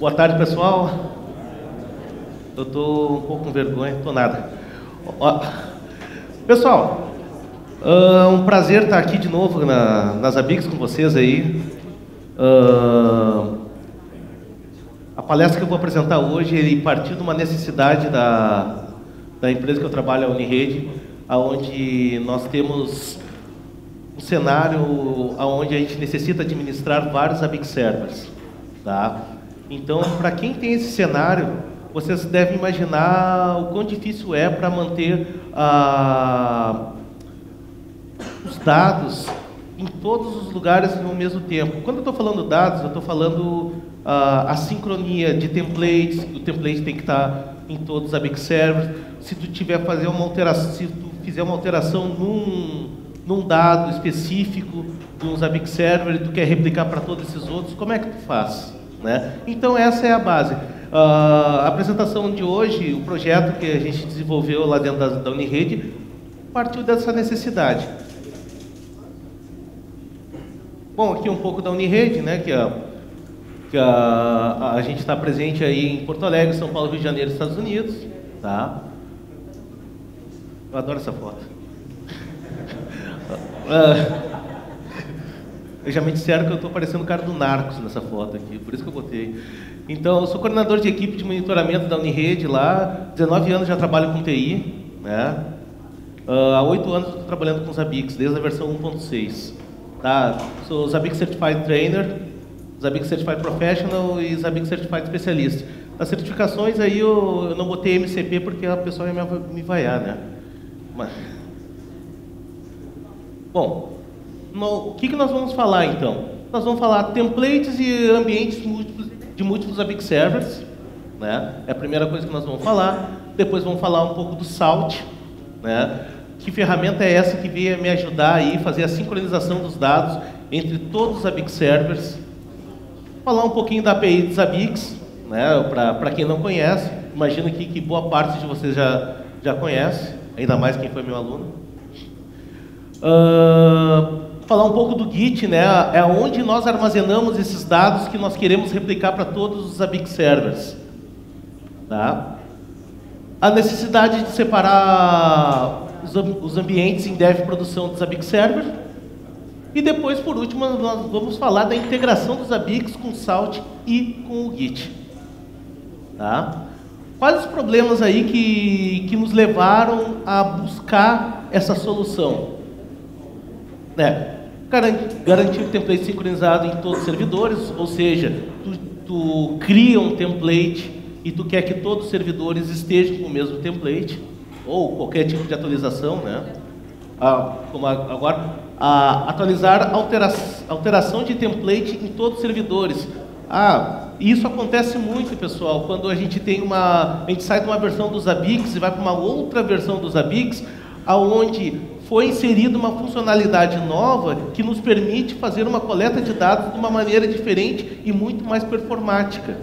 Boa tarde, pessoal. Eu estou um pouco com vergonha, estou nada. Pessoal, um prazer estar aqui de novo nas ABICS com vocês aí. A palestra que eu vou apresentar hoje, ele partiu de uma necessidade da empresa que eu trabalho, a Unirede, onde nós temos um cenário onde a gente necessita administrar vários ABICS servers, tá? Então, para quem tem esse cenário, vocês devem imaginar o quão difícil é para manter os dados em todos os lugares ao mesmo tempo. Quando eu estou falando dados, eu estou falando a sincronia de templates, o template tem que estar em todos os ABICS servers. Se tu tiver fazer uma alteração, se tu fizer uma alteração num dado específico de uns ABICS servers, tu quer replicar para todos esses outros, como é que tu faz? Né? Então essa é a base. A apresentação de hoje, o projeto que a gente desenvolveu lá dentro da Unirede, partiu dessa necessidade. Bom, aqui um pouco da Unirede, né, que a gente está presente aí em Porto Alegre, São Paulo, Rio de Janeiro, Estados Unidos, tá? Eu adoro essa foto. Já me disseram que eu estou parecendo o cara do Narcos nessa foto aqui, por isso que eu botei. Então, eu sou coordenador de equipe de monitoramento da Unirede lá, 19 anos já trabalho com TI, né? Há 8 anos eu estou trabalhando com os ABICS, desde a versão 1.6. Tá? Sou os ABICS Certified Trainer, os ABICS Certified Professional e os ABICS Certified Specialist. As certificações aí eu não botei MCP porque a pessoa ia me vaiar, né? Mas... Bom, o que nós vamos falar então? Nós vamos falar templates e ambientes de múltiplos ABICS servers, né? É a primeira coisa que nós vamos falar. Depois vamos falar um pouco do SALT, né? Que ferramenta é essa que veio me ajudar aí a fazer a sincronização dos dados entre todos os ABICS servers. Falar um pouquinho da API dos ABICS, né? Para quem não conhece, imagino que boa parte de vocês já conhece, ainda mais quem foi meu aluno. Falar um pouco do Git, né? É onde nós armazenamos esses dados que nós queremos replicar para todos os ABICS servers. Tá? A necessidade de separar os ambientes em dev produção dos ABICS servers. E depois, por último, nós vamos falar da integração dos ABICS com o SALT e com o Git. Tá? Quais os problemas aí que nos levaram a buscar essa solução? Garantir o template sincronizado em todos os servidores, ou seja, tu cria um template e tu quer que todos os servidores estejam com o mesmo template, ou qualquer tipo de atualização, né? Como agora, atualizar alteração de template em todos os servidores. Isso acontece muito, pessoal, quando a gente sai de uma versão dos ABICS e vai para uma outra versão dos ABICS, aonde foi inserida uma funcionalidade nova que nos permite fazer uma coleta de dados de uma maneira diferente e muito mais performática,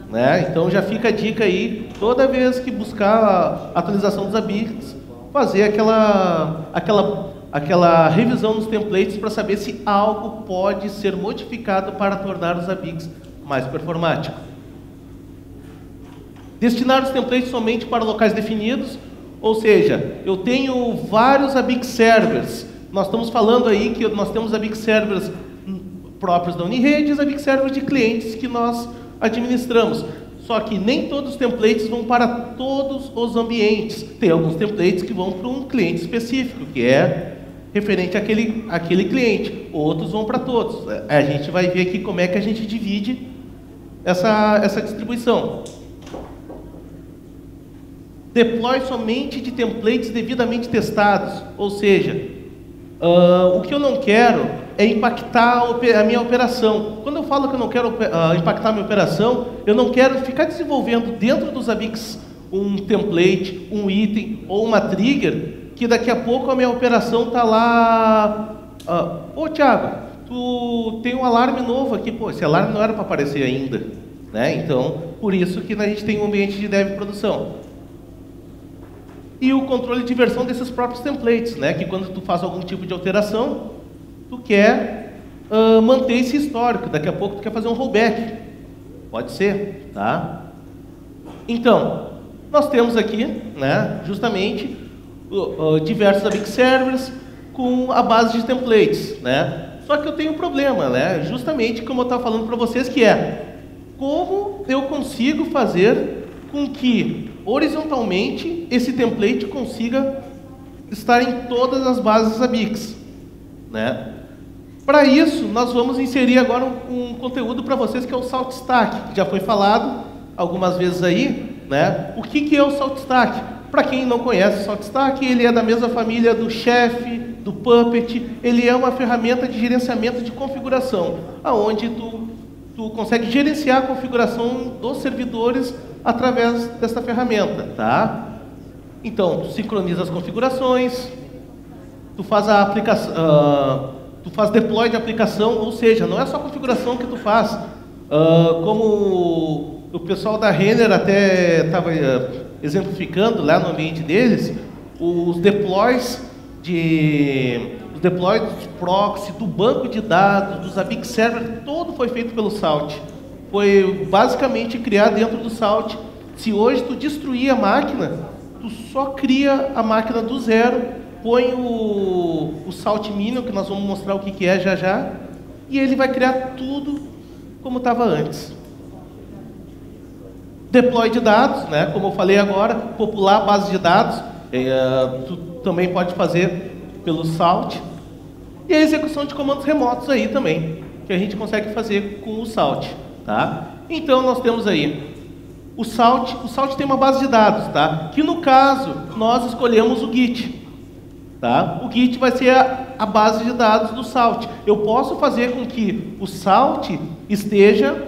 né? Então já fica a dica aí, toda vez que buscar a atualização dos ABICS, fazer aquela revisão nos templates para saber se algo pode ser modificado para tornar os ABICS mais performáticos. Destinar os templates somente para locais definidos. Ou seja, eu tenho vários ABICS servers. Nós estamos falando aí que nós temos ABICS servers próprios da Unirede e os ABICS servers de clientes que nós administramos. Só que nem todos os templates vão para todos os ambientes. Tem alguns templates que vão para um cliente específico, que é referente àquele cliente. Outros vão para todos. A gente vai ver aqui como é que a gente divide essa distribuição. Deploy somente de templates devidamente testados, ou seja, o que eu não quero é impactar a minha operação. Quando eu falo que eu não quero impactar a minha operação, eu não quero ficar desenvolvendo dentro dos ABICS um template, um item ou uma trigger, que daqui a pouco a minha operação está lá... Thiago, tu tem um alarme novo aqui, esse alarme não era para aparecer ainda, né? Então, por isso que a gente tem um ambiente de dev produção. E o controle de versão desses próprios templates, né? Que quando tu faz algum tipo de alteração, tu quer manter esse histórico. Daqui a pouco tu quer fazer um rollback. Pode ser, tá? Então, nós temos aqui, né, justamente, diversos ABIC servers com a base de templates, né? Só que eu tenho um problema, né? Justamente como eu estava falando para vocês, que é como eu consigo fazer com que, horizontalmente, esse template consiga estar em todas as bases ABICs, né? Para isso, nós vamos inserir agora um conteúdo para vocês que é o Salt Stack, que já foi falado algumas vezes aí, né? O que é o Salt Stack? Para quem não conhece o Salt Stack, ele é da mesma família do Chef, do Puppet. Ele é uma ferramenta de gerenciamento de configuração, aonde tu consegue gerenciar a configuração dos servidores através dessa ferramenta, tá? Então, tu sincroniza as configurações, tu faz a aplicação, tu faz deploy de aplicação, ou seja, não é só a configuração que tu faz. Como o pessoal da Renner até estava exemplificando lá no ambiente deles, os deploys de proxy, do banco de dados, dos ABIC server, todo foi feito pelo Salt. Foi basicamente criado dentro do Salt. Se hoje tu destruir a máquina, tu só cria a máquina do zero, põe o Salt Minion, que nós vamos mostrar o que é já já, e ele vai criar tudo como estava antes. Deploy de dados, né? Como eu falei agora, popular a base de dados, tu também pode fazer pelo Salt. E a execução de comandos remotos aí também, que a gente consegue fazer com o Salt, tá? Então nós temos aí o Salt tem uma base de dados, tá? Que no caso, nós escolhemos o Git, tá? O Git vai ser a base de dados do Salt. Eu posso fazer com que o Salt esteja,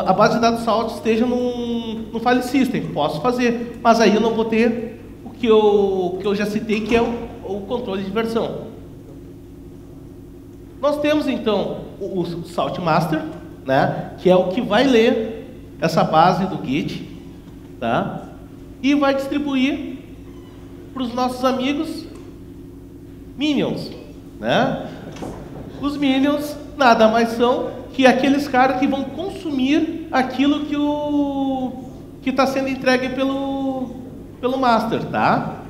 a base de dados Salt esteja no file system, posso fazer, mas aí eu não vou ter o que eu já citei, que é o controle de versão. Nós temos então o Salt Master, né, que é o que vai ler essa base do Git, tá, e vai distribuir para os nossos amigos Minions, né? Os Minions nada mais são que aqueles caras que vão consumir aquilo que está sendo entregue pelo Master, tá?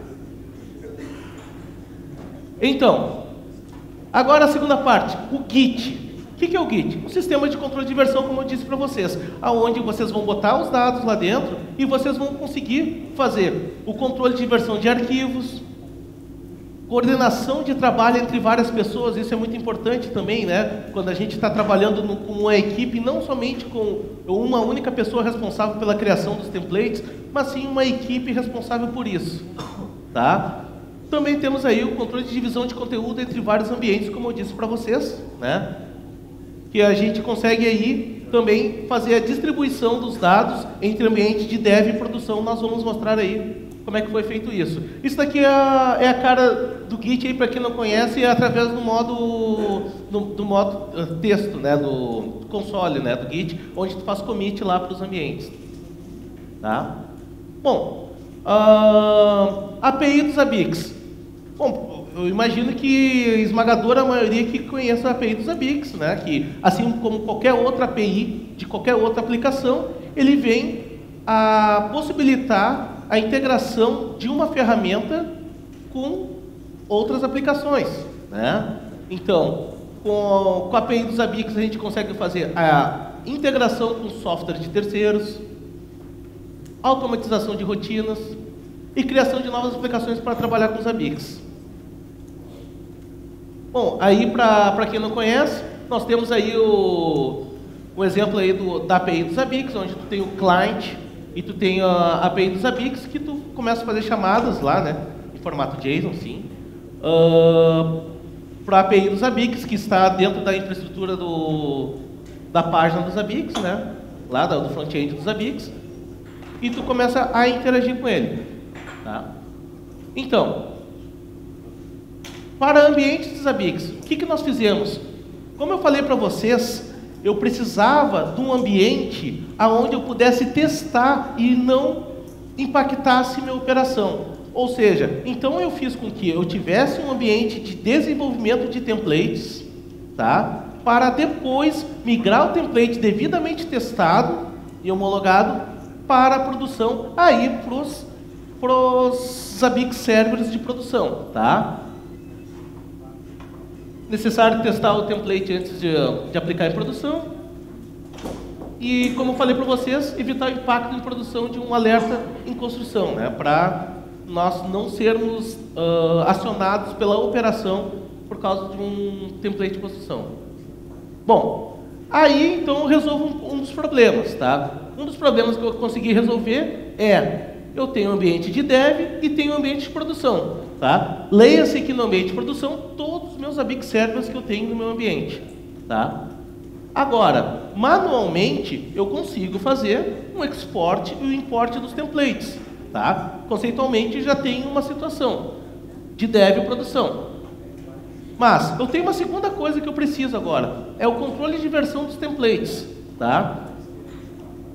Então, agora a segunda parte, o Git. O que é o Git? Um sistema de controle de versão, como eu disse para vocês, aonde vocês vão botar os dados lá dentro e vocês vão conseguir fazer o controle de versão de arquivos, coordenação de trabalho entre várias pessoas. Isso é muito importante também, né? Quando a gente está trabalhando com uma equipe, não somente com uma única pessoa responsável pela criação dos templates, mas sim uma equipe responsável por isso, tá? Também temos aí o controle de divisão de conteúdo entre vários ambientes, como eu disse para vocês, né? Que a gente consegue aí também fazer a distribuição dos dados entre ambientes de dev e produção. Nós vamos mostrar aí como é que foi feito isso. Isso daqui é a cara do Git aí, para quem não conhece, é através do modo texto, né? Do console, né? Do Git, onde tu faz commit lá para os ambientes, tá? Bom, API dos ABICs. Bom, eu imagino que a esmagadora maioria que conheça a API dos ABICs, né? Que, assim como qualquer outra API de qualquer outra aplicação, ele vem a possibilitar a integração de uma ferramenta com outras aplicações, né? Então, com a API dos ABICs a gente consegue fazer a integração com software de terceiros, automatização de rotinas e criação de novas aplicações para trabalhar com os ABICs. Bom, aí para quem não conhece, nós temos aí o exemplo aí da API dos ABICs, onde tu tem o client e tu tem a API dos ABICs, que tu começa a fazer chamadas lá, né, em formato JSON, sim, para a API dos ABICs, que está dentro da infraestrutura da página dos ABICs, né, lá do front-end dos ABICs, e tu começa a interagir com ele, tá? Então, para ambientes dos ABICs, o que nós fizemos? Como eu falei para vocês, eu precisava de um ambiente onde eu pudesse testar e não impactasse minha operação. Ou seja, então eu fiz com que eu tivesse um ambiente de desenvolvimento de templates, tá? para depois migrar o template devidamente testado e homologado para a produção, aí para os Zabbix servers de produção, tá? Necessário testar o template antes de aplicar em produção. E, como eu falei para vocês, evitar o impacto em produção de um alerta em construção, né? Para nós não sermos acionados pela operação por causa de um template de construção. Bom, aí então eu resolvo um dos problemas, tá? Um dos problemas que eu consegui resolver é: eu tenho um ambiente de dev e tenho um ambiente de produção, tá? Leia-se que no ambiente de produção todos os meus Zabbix servers que eu tenho no meu ambiente, tá? Agora, manualmente eu consigo fazer um export e o import dos templates, tá? Conceitualmente já tenho uma situação de dev e produção. Mas eu tenho uma segunda coisa que eu preciso agora, é o controle de versão dos templates, tá?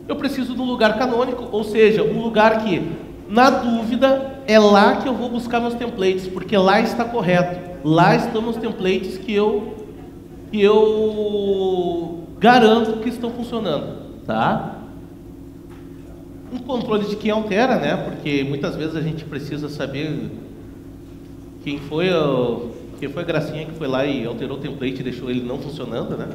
Eu preciso de um lugar canônico, ou seja, um lugar que, na dúvida, é lá que eu vou buscar meus templates, porque lá está correto. Lá estão os templates que eu garanto que estão funcionando, tá? Um controle de quem altera, né? Porque muitas vezes a gente precisa saber quem foi a gracinha que foi lá e alterou o template e deixou ele não funcionando, né?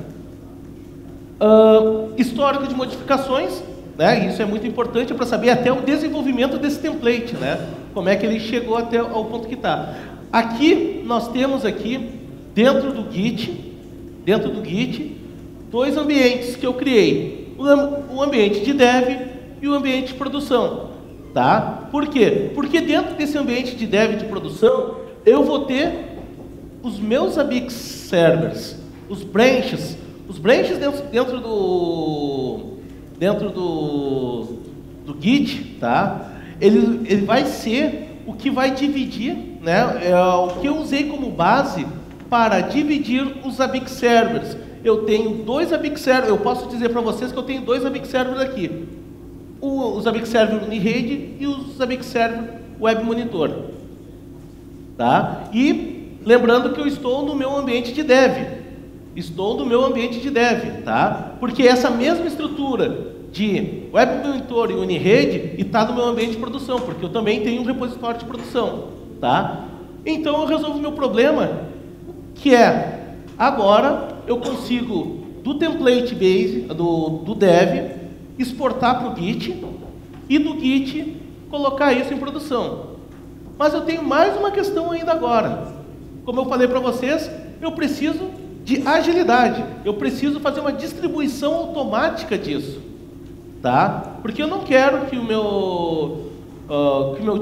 Histórico de modificações, né? Isso é muito importante para saber até o desenvolvimento desse template, né? Como é que ele chegou até ao ponto que está. Aqui, nós temos aqui, dentro do Git, dois ambientes que eu criei. O ambiente de dev e o ambiente de produção, tá? Por quê? Porque dentro desse ambiente de dev e de produção, eu vou ter os meus Zabbix servers, os branches dentro do Git, tá? Ele vai ser o que vai dividir, né? É o que eu usei como base para dividir os Zabbix servers. Eu tenho dois Zabbix servers, eu posso dizer para vocês que eu tenho dois Zabbix servers aqui. O Zabbix server Unirade e o Zabbix server Web Monitor, tá? E lembrando que eu estou no meu ambiente de dev. Tá? Porque essa mesma estrutura de Web Monitor e Unirade está no meu ambiente de produção, porque eu também tenho um repositório de produção, tá? Então eu resolvo o meu problema, que é, agora eu consigo do template base, do dev, exportar para o Git e do Git colocar isso em produção. Mas eu tenho mais uma questão ainda agora. Como eu falei para vocês, eu preciso de agilidade. Eu preciso fazer uma distribuição automática disso, tá? Porque eu não quero que o meu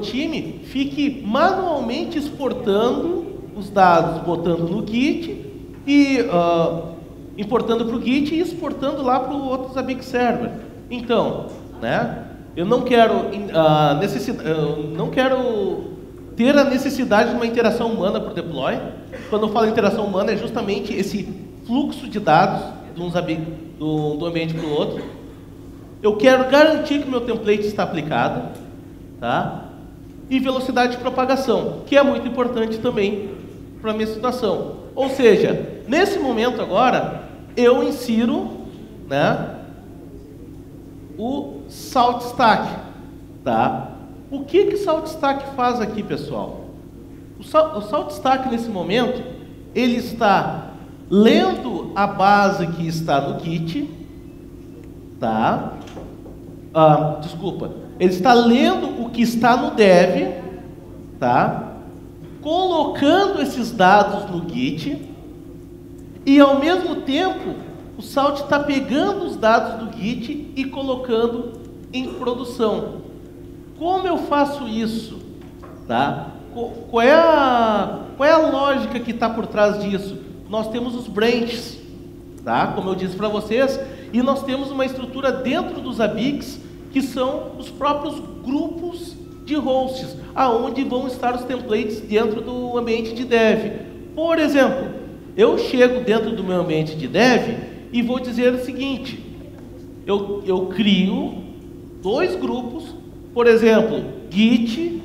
time fique manualmente exportando os dados, botando no Git e importando para o Git e exportando lá para o outro Zabbix server. Então, né? Eu não quero ter a necessidade de uma interação humana para o deploy. Quando eu falo interação humana, é justamente esse fluxo de dados do ambiente para o outro. Eu quero garantir que o meu template está aplicado, tá? E velocidade de propagação, que é muito importante também para a minha situação. Ou seja, nesse momento agora, eu insiro, né, o Salt Stack, tá? O que Salt Stack faz aqui, pessoal? O Salt Stack, nesse momento, ele está lendo a base que está no Git, tá? Ele está lendo o que está no dev, tá? Colocando esses dados no Git e, ao mesmo tempo, o Salt está pegando os dados do Git e colocando em produção. Como eu faço isso? Tá? Qual é a lógica que está por trás disso? Nós temos os branches, tá? Como eu disse para vocês, e nós temos uma estrutura dentro dos Zabbix que são os próprios grupos de hosts, aonde vão estar os templates dentro do ambiente de dev. Por exemplo, eu chego dentro do meu ambiente de dev e vou dizer o seguinte: eu crio dois grupos, por exemplo, Git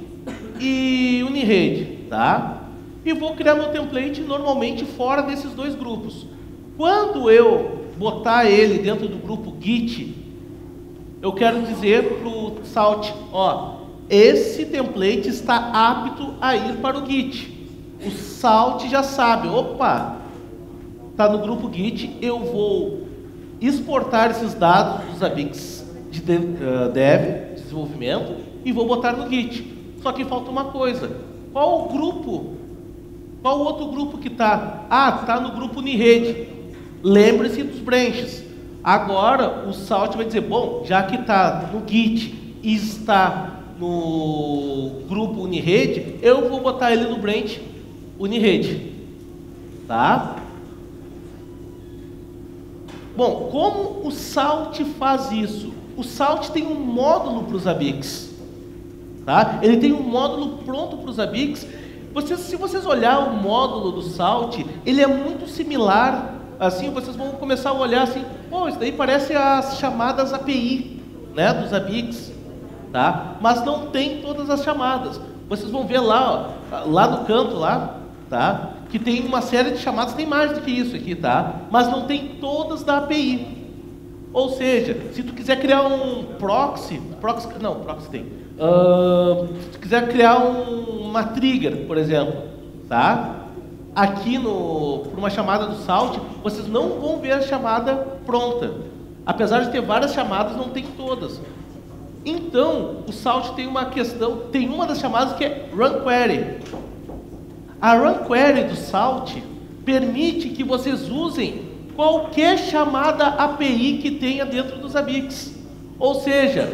e Unirade, tá? E vou criar meu template normalmente fora desses dois grupos. Quando eu botar ele dentro do grupo Git, eu quero dizer para o Salt, ó, esse template está apto a ir para o Git. O Salt já sabe, opa, está no grupo Git, eu vou exportar esses dados dos Zabbix de dev, desenvolvimento, e vou botar no Git. Só que falta uma coisa, qual o grupo, qual o outro grupo que está? Ah, está no grupo Unirede. Lembre-se dos branches. Agora o Salt vai dizer, bom, já que está no Git e está no grupo Unirede, eu vou botar ele no branch Unirede, tá? Bom, como o Salt faz isso? O Salt tem um módulo para os Zabbix, tá? Ele tem um módulo pronto para os Zabbix. Se vocês olharem o módulo do Salt, ele é muito similar. Assim, vocês vão começar a olhar assim, pô, isso daí parece as chamadas API, né, dos Zabbix, tá? Mas não tem todas as chamadas. Vocês vão ver lá, ó, lá no canto, lá, tá? Que tem uma série de chamadas, tem mais do que isso aqui, tá? Mas não tem todas da API. Ou seja, se tu quiser criar um proxy tem. Se tu quiser criar uma trigger, por exemplo, tá? Aqui por uma chamada do Salt, vocês não vão ver a chamada pronta. Apesar de ter várias chamadas, não tem todas. Então, o Salt tem uma questão, tem uma das chamadas que é Run Query. A Run Query do Salt permite que vocês usem qualquer chamada API que tenha dentro dos Zabbix. Ou seja,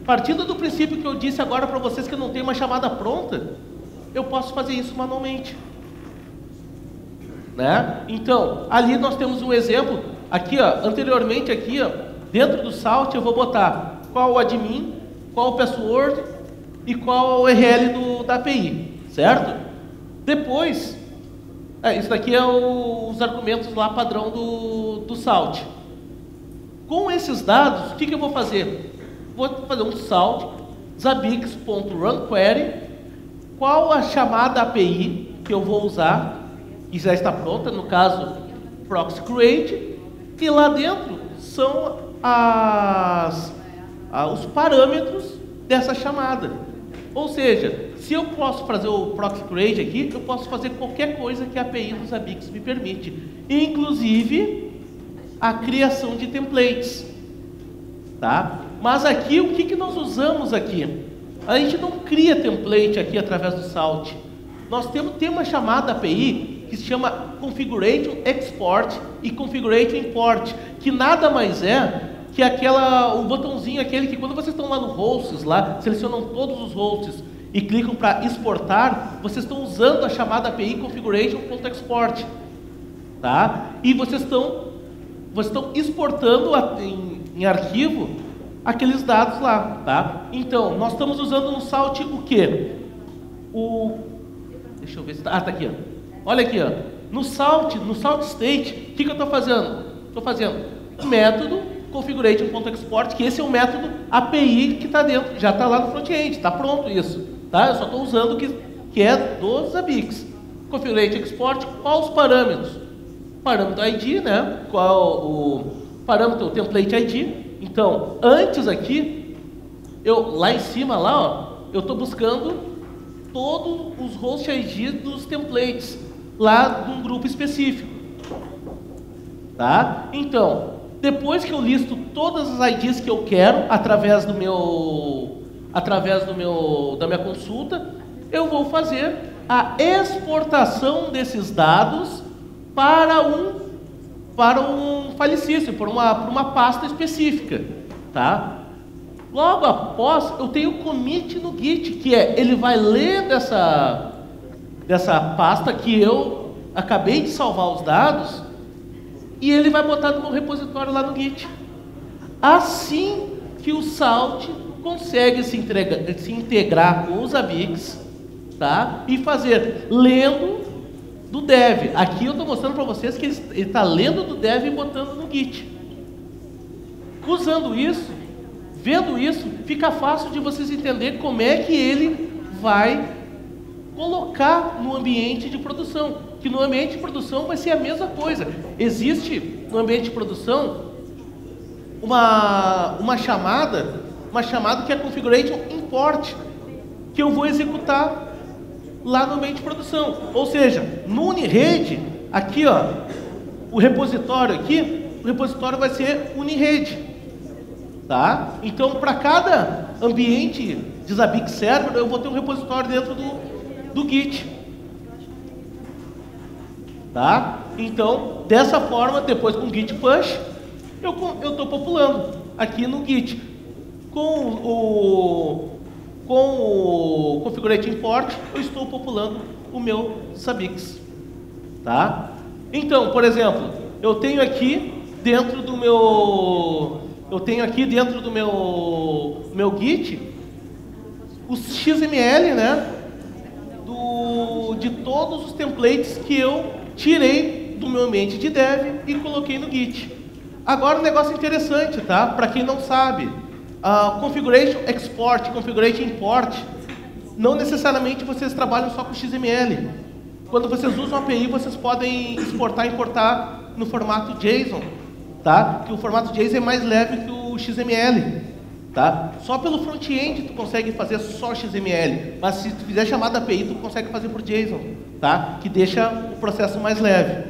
partindo do princípio que eu disse agora para vocês que não tem uma chamada pronta, eu posso fazer isso manualmente. Né? Então, ali nós temos um exemplo, aqui ó, anteriormente aqui ó, dentro do Salt eu vou botar qual o admin, qual o password e qual o URL da API, certo? Depois, isso daqui é os argumentos lá padrão do Salt. Com esses dados, o que eu vou fazer? Vou fazer um Salt zabbix.runQuery, qual a chamada API que eu vou usar, que já está pronta, no caso proxy create, e lá dentro são os parâmetros dessa chamada. Ou seja, se eu posso fazer o proxy create aqui, eu posso fazer qualquer coisa que a API dos Zabbix me permite, inclusive a criação de templates, tá? Mas aqui, o que nós usamos aqui? A gente não cria template aqui através do Salt. Nós temos uma chamada API que se chama Configuration Export e Configuration Import, que nada mais é que o botãozinho aquele que quando vocês estão lá no hosts, lá, selecionam todos os hosts e clicam para exportar, vocês estão usando a chamada API Configuration.export, tá? E vocês estão exportando em arquivo aqueles dados lá, tá? Então, nós estamos usando no Salt o quê? Deixa eu ver se tá aqui, ó. Olha aqui, ó. No Salt State, o que eu estou fazendo? Estou fazendo o método configuration.export, que esse é o método API que está dentro, já está lá no front-end, está pronto isso, tá? Eu só estou usando o que é dos Zabbix. Configuration export, quais os parâmetros? Parâmetro ID, né? Qual o parâmetro template ID? Então, antes aqui, lá em cima, lá, ó, eu estou buscando todos os host ID dos templates lá de um grupo específico, tá? Então, depois que eu listo todas as IDs que eu quero através da minha consulta, eu vou fazer a exportação desses dados para um file system, para uma pasta específica, tá? Logo após, eu tenho o commit no Git, que ele vai ler dessa pasta que eu acabei de salvar os dados e ele vai botar no meu repositório lá no Git. Assim que o Salt consegue se integrar com os Zabbix, tá? E fazer lendo do dev. Aqui eu estou mostrando para vocês que ele está lendo do dev e botando no Git. Usando isso, vendo isso, fica fácil de vocês entenderem como é que ele vai colocar no ambiente de produção. que no ambiente de produção vai ser a mesma coisa. Existe no ambiente de produção uma chamada que é configuration import, que eu vou executar lá no ambiente de produção. Ou seja, no Unirede, aqui ó, o repositório vai ser Unirede, tá? Então, para cada ambiente de Zabbix Server, eu vou ter um repositório dentro do Git, tá? Então, dessa forma, depois com o Git Push, eu estou populando aqui no Git. Com o Configurate Import, eu estou populando o meu Zabbix, tá? Então, por exemplo, eu tenho aqui dentro do meu Git os XML, né, de todos os templates que eu tirei do meu ambiente de dev e coloquei no Git. Agora um negócio interessante, tá? Para quem não sabe, Configuration Export, Configuration Import, não necessariamente vocês trabalham só com XML. Quando vocês usam a API, vocês podem exportar e importar no formato JSON, tá? Que o formato JSON é mais leve que o XML, tá? Só pelo front-end tu consegue fazer só XML, mas se tu fizer chamada API, tu consegue fazer por JSON, tá? Que deixa o processo mais leve,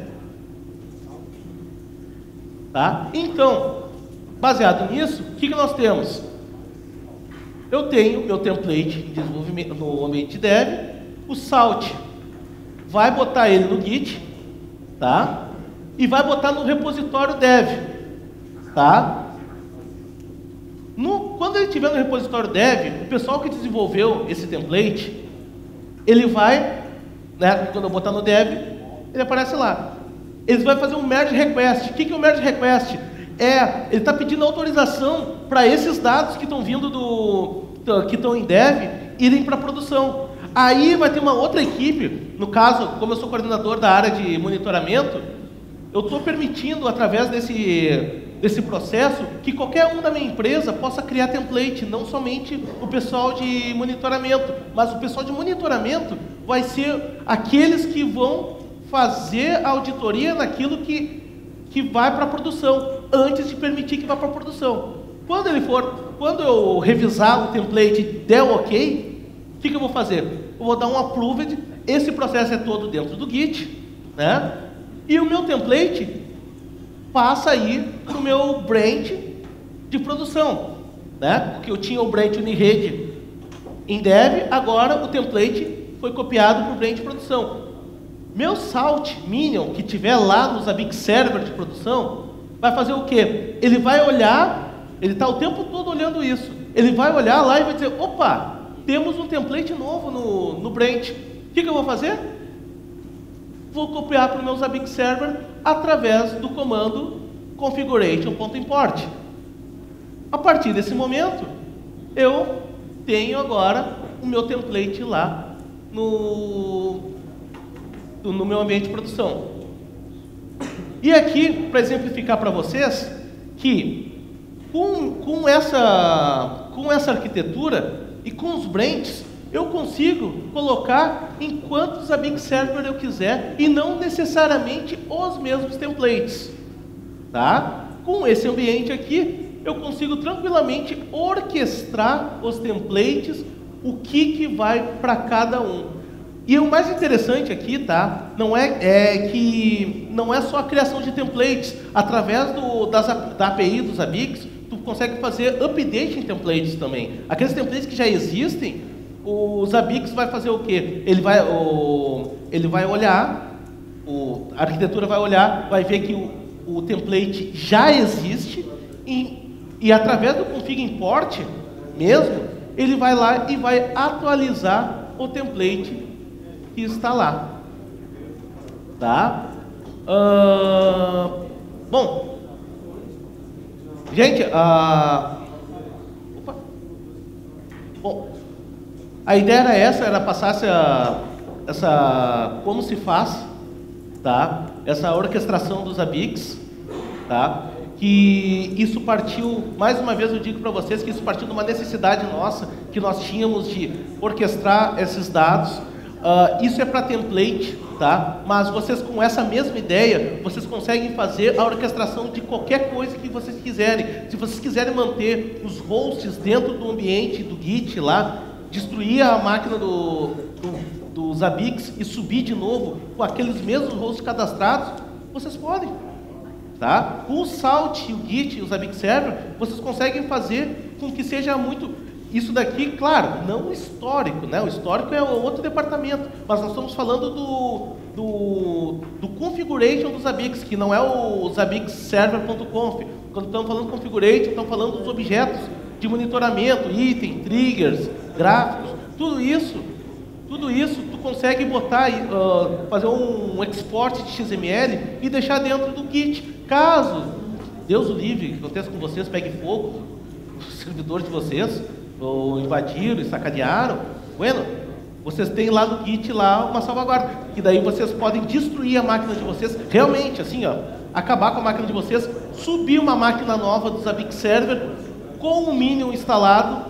tá? Então, baseado nisso, o que nós temos? Eu tenho meu template de desenvolvimento no ambiente de dev, o Salt vai botar ele no Git, tá? E vai botar no repositório dev, tá? Quando ele estiver no repositório dev, o pessoal que desenvolveu esse template, ele vai, né, quando eu botar no dev, ele aparece lá. Ele vai fazer um merge request. O que é o merge request? Ele está pedindo autorização para esses dados que estão vindo que estão em dev irem para produção. Aí vai ter uma outra equipe, no caso, como eu sou coordenador da área de monitoramento, eu estou permitindo, através desse processo, que qualquer um da minha empresa possa criar template, não somente o pessoal de monitoramento, mas o pessoal de monitoramento vai ser aqueles que vão fazer a auditoria naquilo que vai para a produção, antes de permitir que vá para a produção. Quando eu revisar o template e der o ok, o que eu vou fazer? Eu vou dar um approved, esse processo é todo dentro do Git, né? E o meu template passa aí para o meu branch de produção, né? Porque eu tinha o branch Unirede em dev, agora o template foi copiado para o branch de produção. Meu Salt Minion, que tiver lá no Zabbix Server de produção, vai fazer o quê? Ele vai olhar, ele está o tempo todo olhando isso, ele vai olhar lá e vai dizer, opa, temos um template novo no branch. O que eu vou fazer? Vou copiar para o meu Zabbix Server através do comando configuration.import. A partir desse momento, eu tenho agora o meu template lá no meu ambiente de produção. E aqui, para exemplificar para vocês, que com essa arquitetura e com os branches, eu consigo colocar em quantos Zabbix Server eu quiser e não necessariamente os mesmos templates, tá? Com esse ambiente aqui, eu consigo tranquilamente orquestrar os templates, o que vai para cada um. E o mais interessante aqui, tá? Que não é só a criação de templates. Através da API do Zabbix, tu consegue fazer update em templates também. Aqueles templates que já existem, o Zabbix vai fazer o quê? Ele vai olhar, a arquitetura vai olhar, vai ver que o template já existe e através do config import mesmo, ele vai lá e vai atualizar o template que está lá, tá? Bom, gente, bom, a ideia era passar essa como se faz, tá? Essa orquestração dos Zabbix, tá? Que isso partiu, mais uma vez eu digo para vocês que isso partiu de uma necessidade nossa, que nós tínhamos de orquestrar esses dados. Isso é para template, tá? Mas vocês, com essa mesma ideia, vocês conseguem fazer a orquestração de qualquer coisa que vocês quiserem. Se vocês quiserem manter os hosts dentro do ambiente do Git lá, destruir a máquina do Zabbix e subir de novo com aqueles mesmos hosts cadastrados, vocês podem. Tá? Com o Salt, o Git e o Zabbix Server, vocês conseguem fazer com que seja muito... Isso daqui, claro, não o histórico, né? O histórico é outro departamento, mas nós estamos falando do configuration do Zabbix, que não é o zabbixserver.conf. Quando estamos falando de configuration, estamos falando dos objetos de monitoramento, item, triggers, gráficos, tudo isso tu consegue botar, fazer um export de XML e deixar dentro do Git. Caso, Deus o livre, que aconteça com vocês, pegue fogo, os servidores de vocês, ou invadiram e sacanearam, bueno, vocês têm lá no Git lá uma salvaguarda, que daí vocês podem destruir a máquina de vocês, realmente, assim, ó, acabar com a máquina de vocês, subir uma máquina nova do Zabbix Server, com o Minion instalado,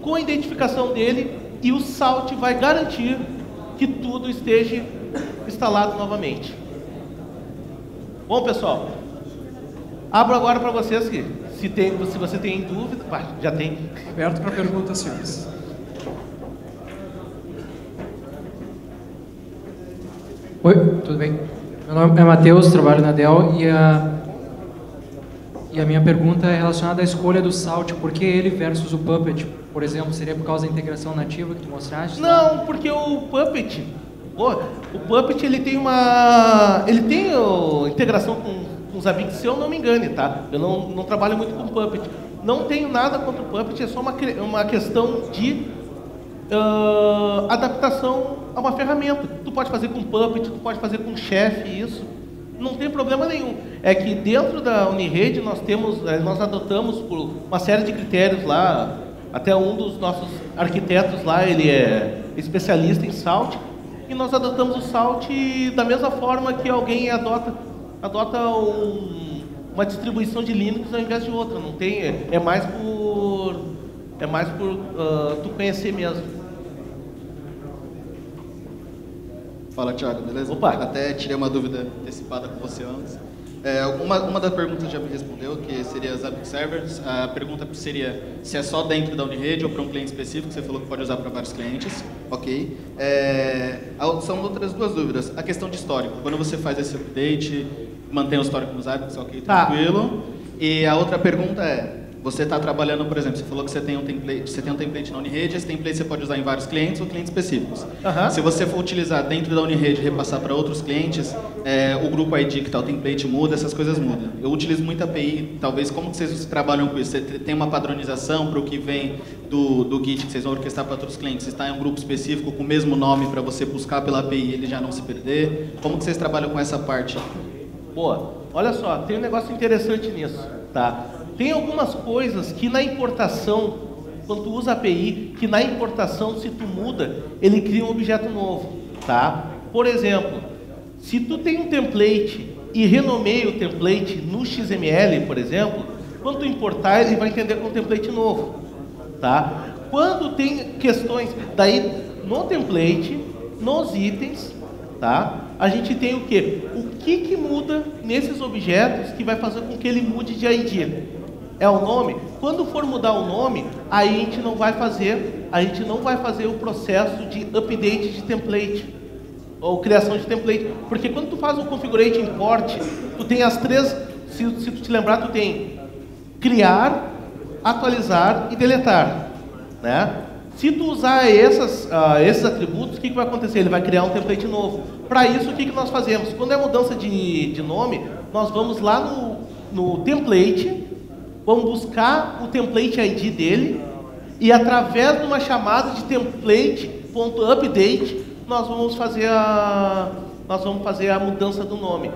com a identificação dele, e o Salt vai garantir que tudo esteja instalado novamente. Bom, pessoal, abro agora para vocês que, se você tem dúvida, já tem. Aberto para perguntas, senhores. Oi, tudo bem? Meu nome é Matheus, trabalho na Dell e a minha pergunta é relacionada à escolha do Salt. Por que ele versus o Puppet? Por exemplo, seria por causa da integração nativa que tu mostraste? Não, porque o Puppet, ele tem integração com o Zabbix, se eu não me engane, tá? Eu não trabalho muito com Puppet. Não tenho nada contra o Puppet, é só uma questão de adaptação a uma ferramenta. Tu pode fazer com Puppet, tu pode fazer com Chef, isso. Não tem problema nenhum. É que dentro da Unirede nós adotamos por uma série de critérios lá. Até um dos nossos arquitetos lá, ele é especialista em Salt, e nós adotamos o Salt da mesma forma que alguém adota uma distribuição de Linux ao invés de outra. Não tem, é mais por tu conhecer mesmo. Fala, Thiago, beleza? Opa. Até tirei uma dúvida antecipada com você antes. Uma das perguntas já me respondeu, que seria Zabbix Servers. A pergunta seria se é só dentro da Unirede ou para um cliente específico, você falou que pode usar para vários clientes. Ok. São outras duas dúvidas. A questão de histórico. Quando você faz esse update, mantém o histórico no Zabbix, ok, tranquilo. E a outra pergunta é, você está trabalhando, por exemplo, você falou que você tem um template na Unirede, esse template você pode usar em vários clientes ou clientes específicos. Se você for utilizar dentro da Unirede e repassar para outros clientes, o grupo ID que está o template muda, essas coisas mudam. Eu utilizo muito API, talvez, como que vocês trabalham com isso? Você tem uma padronização para o que vem do Git que vocês vão orquestrar para outros clientes? Você está em um grupo específico com o mesmo nome para você buscar pela API e ele já não se perder? Como que vocês trabalham com essa parte? Boa. Olha só, tem um negócio interessante nisso, tá? Tem algumas coisas que na importação, quando tu usa a API, que na importação, se tu muda, ele cria um objeto novo, tá? Por exemplo, se tu tem um template e renomeia o template no XML, por exemplo, quando tu importar, ele vai entender como um template novo, tá? Quando tem questões, daí no template, nos itens, tá? A gente tem o quê? O que muda nesses objetos que vai fazer com que ele mude de ID? É o nome? Quando for mudar o nome, aí a gente não vai fazer o processo de update de template ou criação de template, porque quando tu faz o configurate import, tu tem as três, se tu te lembrar, tu tem criar, atualizar e deletar, né? Se tu usar esses atributos, o que vai acontecer? Ele vai criar um template novo. Para isso, o que nós fazemos? Quando é mudança de nome, nós vamos lá no template, vamos buscar o template ID dele e através de uma chamada de template.update, nós vamos fazer a mudança do nome.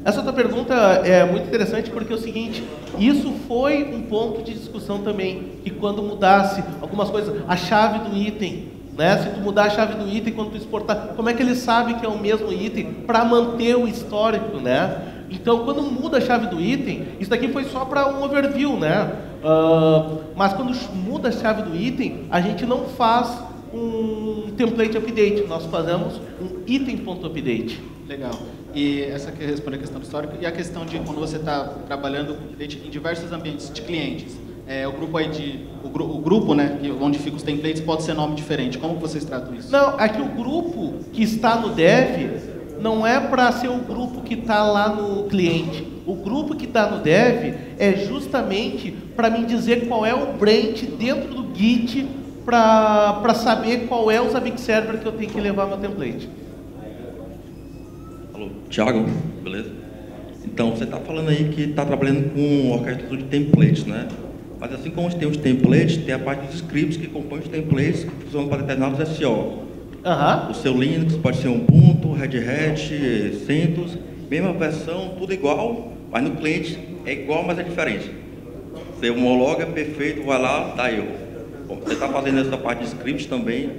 Essa outra pergunta é muito interessante porque é o seguinte, isso foi um ponto de discussão também, que quando mudasse algumas coisas, a chave do item, né? Se tu mudar a chave do item quando tu exportar, como é que ele sabe que é o mesmo item para manter o histórico, né? Então, quando muda a chave do item, isso daqui foi só para um overview, né? Mas quando muda a chave do item, a gente não faz um template update, nós fazemos um item.update. Legal. E essa que responde a questão histórica. E a questão de quando você está trabalhando com update em diversos ambientes de clientes, o grupo ID, o grupo, né, onde ficam os templates, pode ser nome diferente. Como vocês tratam isso? Não, é que o grupo que está no dev não é para ser o grupo que está lá no cliente. O grupo que está no dev é justamente para me dizer qual é o branch dentro do Git para saber qual é o Zabbix Server que eu tenho que levar meu template. Alô, Thiago, beleza? Então, você está falando aí que está trabalhando com orquestração de templates, né? Mas assim como tem os templates, tem a parte dos scripts que compõem os templates que funcionam para determinados SO. O seu Linux pode ser Ubuntu, Red Hat, CentOS, mesma versão, tudo igual, mas no cliente é igual, mas é diferente. Você homologa, perfeito, vai lá, dá erro. Bom, você está fazendo essa parte de scripts também,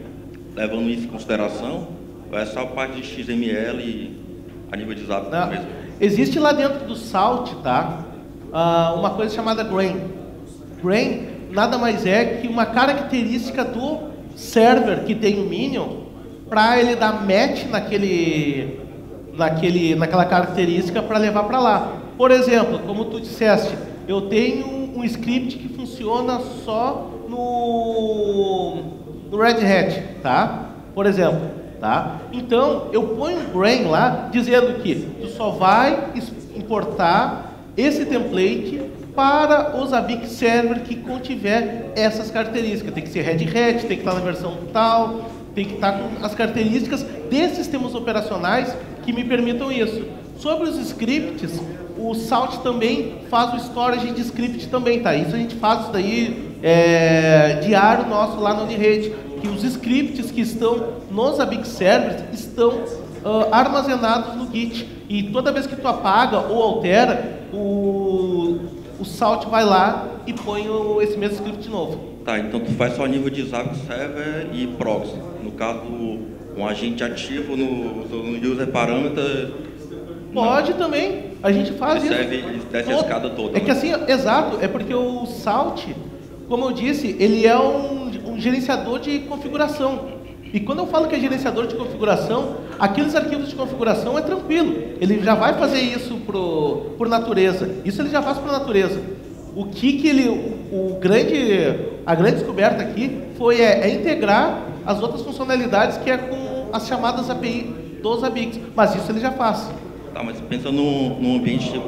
levando isso em consideração, ou é só a parte de XML a nível de Zabbix mesmo? Existe lá dentro do Salt, tá? Uma coisa chamada Grain. Grain nada mais é que uma característica do server que tem o Minion para ele dar match naquela característica para levar para lá. Por exemplo, como tu disseste, eu tenho um script que funciona só no Red Hat, tá? Por exemplo, tá? Então, eu ponho um grain lá dizendo que tu só vai importar esse template para o Zabbix Server que contiver essas características. Tem que ser Red Hat, tem que estar na versão tal, tem que estar com as características desses sistemas operacionais que me permitam isso. Sobre os scripts, o Salt também faz o storage de script também, tá? Isso a gente faz isso daí diário nosso lá no Unirate, que os scripts que estão nos Zabbix Servers estão armazenados no Git. E toda vez que tu apaga ou altera, o Salt vai lá e põe esse mesmo script novo. Tá, então tu faz só a nível de Zabbix Server e proxy. No caso, um agente ativo no user parameter... Pode também, a gente faz isso. Desce a escada toda. É que assim, exato, é porque o Salt, como eu disse, ele é um gerenciador de configuração. E quando eu falo que é gerenciador de configuração, aqueles arquivos de configuração é tranquilo. Ele já vai fazer isso por natureza. Isso ele já faz por natureza. O que a grande descoberta aqui foi integrar as outras funcionalidades que é com as chamadas API dos Zabbix. Mas isso ele já faz. Tá, mas pensa num ambiente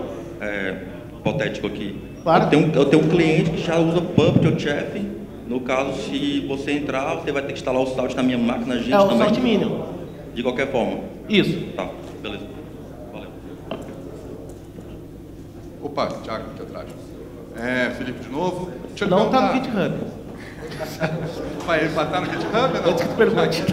hipotético aqui. Claro. Eu tenho um cliente que já usa Puppet ou Chef. No caso, se você entrar, você vai ter que instalar o Salt na minha máquina Git também. O Salt Minion. De qualquer forma. Isso. Tá, beleza. Valeu. Opa, Thiago, aqui atrás. Felipe de novo. Deixa eu Não está no perguntar. GitHub. Vai estar no GitHub ou não? Antes que tu pergunte.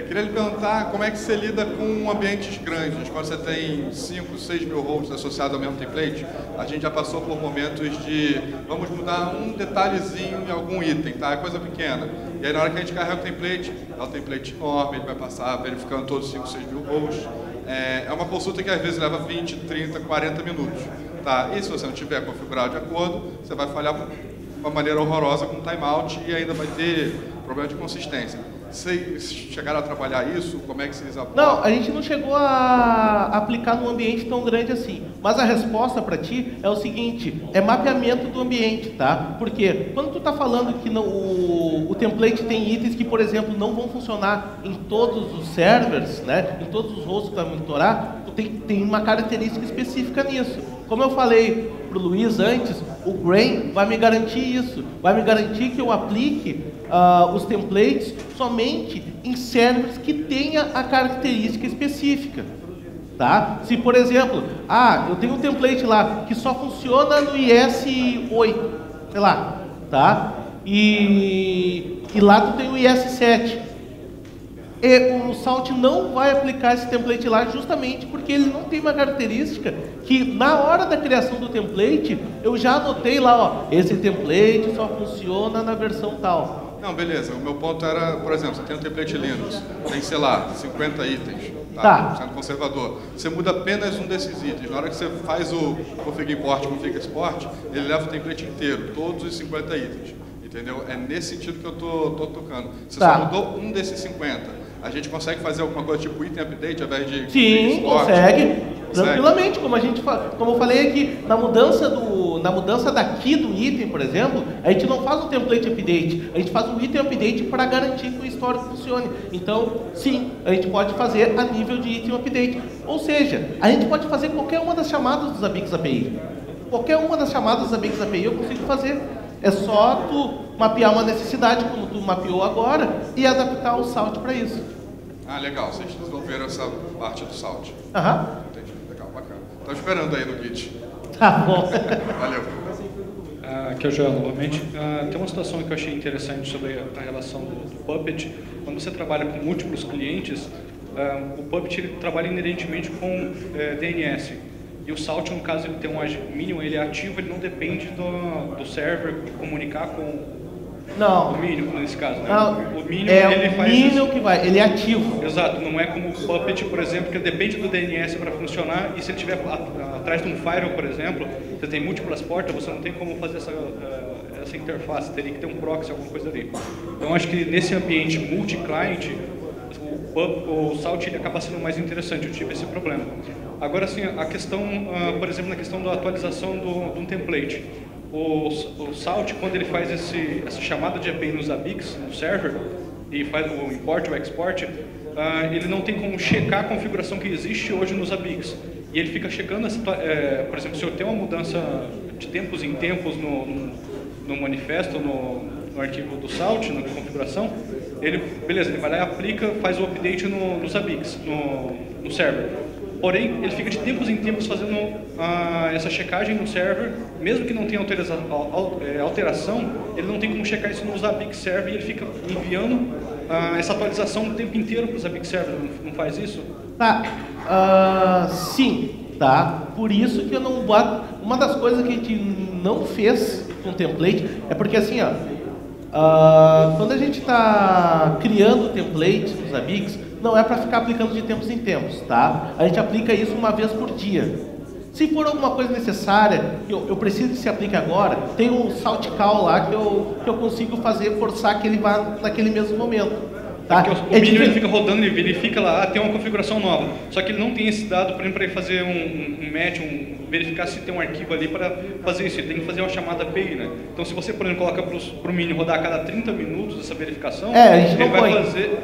Queria lhe perguntar como é que você lida com ambientes grandes, quando você tem 5, 6 mil hosts associados ao mesmo template. A gente já passou por momentos de vamos mudar um detalhezinho em algum item, tá? É coisa pequena. E aí na hora que a gente carrega o template, é um template enorme, ele vai passar verificando todos os 5, 6 mil hosts. É uma consulta que às vezes leva 20, 30, 40 minutos. Tá? E se você não tiver configurado de acordo, você vai falhar de uma maneira horrorosa com timeout e ainda vai ter problema de consistência. Vocês chegaram a trabalhar isso? Como é que vocês abordam? Não, a gente não chegou a aplicar num ambiente tão grande assim. Mas a resposta para ti é o seguinte, é mapeamento do ambiente, tá? Porque quando tu está falando que o template tem itens que, por exemplo, não vão funcionar em todos os servers, né? Em todos os hosts que tu vai monitorar, tu tem uma característica específica nisso. Como eu falei para o Luiz antes, o Grain vai me garantir isso. Vai me garantir que eu aplique os templates somente em servers que tenha a característica específica, tá? Se, por exemplo, eu tenho um template lá que só funciona no IS8, sei lá, tá? E lá tu tem o IS7. E o Salt não vai aplicar esse template lá justamente porque ele não tem uma característica que na hora da criação do template eu já anotei lá, ó, esse template só funciona na versão tal. Não, beleza. O meu ponto era, por exemplo, você tem um template Linux, tem, sei lá, 50 itens, tá? Sendo conservador. Você muda apenas um desses itens. Na hora que você faz o config import, config export, ele leva o template inteiro, todos os 50 itens. Entendeu? É nesse sentido que eu tô tocando. Você Tá. só mudou um desses 50. A gente consegue fazer alguma coisa tipo item update ao invés de... Sim, esporte? consegue. Tranquilamente, como eu falei aqui, na mudança daqui do item, por exemplo, a gente não faz um template update, a gente faz um item update para garantir que o histórico funcione. Então, sim, a gente pode fazer a nível de item update. Ou seja, a gente pode fazer qualquer uma das chamadas dos Zabbix API. Qualquer uma das chamadas dos Zabbix API eu consigo fazer. É só tu mapear uma necessidade, como tu mapeou agora, e adaptar o Salt para isso. Ah, legal, vocês desenvolveram essa parte do Salt. Aham. Entendi, legal, bacana. Estou esperando aí no Git. Tá bom. Valeu. Aqui é o Joel novamente. Tem uma situação que eu achei interessante sobre a relação do Puppet. Quando você trabalha com múltiplos clientes, o Puppet ele trabalha inerentemente com DNS. E o Salt, no caso, ele tem um Minion, ele é ativo, ele não depende do server comunicar com Não. o Minion, nesse caso, né? Não, O Minion, é ele o faz Minion isso. que vai, ele é ativo. Exato, não é como o Puppet, por exemplo, que depende do DNS para funcionar, e se ele estiver atrás de um firewall, por exemplo, você tem múltiplas portas, você não tem como fazer essa interface, teria que ter um proxy, alguma coisa ali. Então, acho que nesse ambiente multi-client, o Salt ele acaba sendo mais interessante, eu tive esse problema. Agora, assim, a questão, por exemplo, na questão da atualização de um template, o Salt, quando ele faz essa chamada de API nos Zabbix, no server, e faz o import ou o export, ele não tem como checar a configuração que existe hoje nos Zabbix. E ele fica checando, por exemplo, se eu tenho uma mudança de tempos em tempos no manifesto, no arquivo do Salt, na configuração, ele vai lá e aplica, faz o update no Zabbix, no server. Porém, ele fica de tempos em tempos fazendo essa checagem no server, mesmo que não tenha alteração, ele não tem como checar isso no Zabbix server e ele fica enviando essa atualização o tempo inteiro para o Zabbix server. Não faz isso? Tá. Sim, tá. Por isso que eu não boto. Uma das coisas que a gente não fez com template é porque assim, ó, quando a gente está criando templates nos Zabbix, não é para ficar aplicando de tempos em tempos, tá? A gente aplica isso uma vez por dia. Se for alguma coisa necessária, eu preciso que se aplique agora, tem um Salt Call lá que eu consigo forçar que ele vá naquele mesmo momento. Tá? Porque o Minion ele fica rodando, ele verifica lá, tem uma configuração nova. Só que ele não tem esse dado, por exemplo, para ele fazer um match, verificar se tem um arquivo ali para fazer isso. Ele tem que fazer uma chamada API, né? Então, se você, por exemplo, coloca para o Minion rodar a cada 30 minutos essa verificação, a gente não ele vai põe. fazer...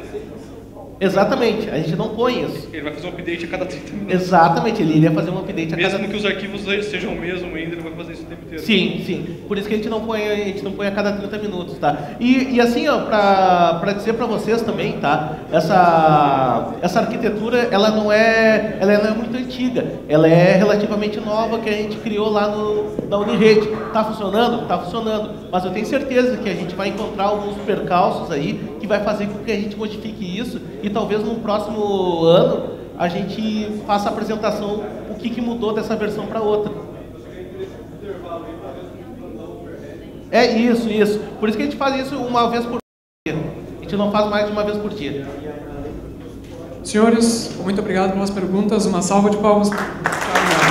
Exatamente, a gente não põe isso. Ele vai fazer um update a cada 30 minutos. Exatamente, ele iria fazer um update a cada... Mesmo que os arquivos sejam o mesmo ainda, ele vai fazer isso o tempo inteiro. Sim, sim. Por isso que a gente não põe a cada 30 minutos, tá? E assim, ó, pra dizer pra vocês também, tá? Essa arquitetura, ela não é muito antiga. Ela é relativamente nova, que a gente criou lá na Unirede. Tá funcionando? Tá funcionando. Mas eu tenho certeza que a gente vai encontrar alguns percalços aí que vai fazer com que a gente modifique isso e talvez no próximo ano a gente faça a apresentação o que mudou dessa versão para outra. É isso. Por isso que a gente faz isso uma vez por dia. A gente não faz mais de uma vez por dia. Senhores, muito obrigado pelas perguntas. Uma salva de palmas. Obrigado.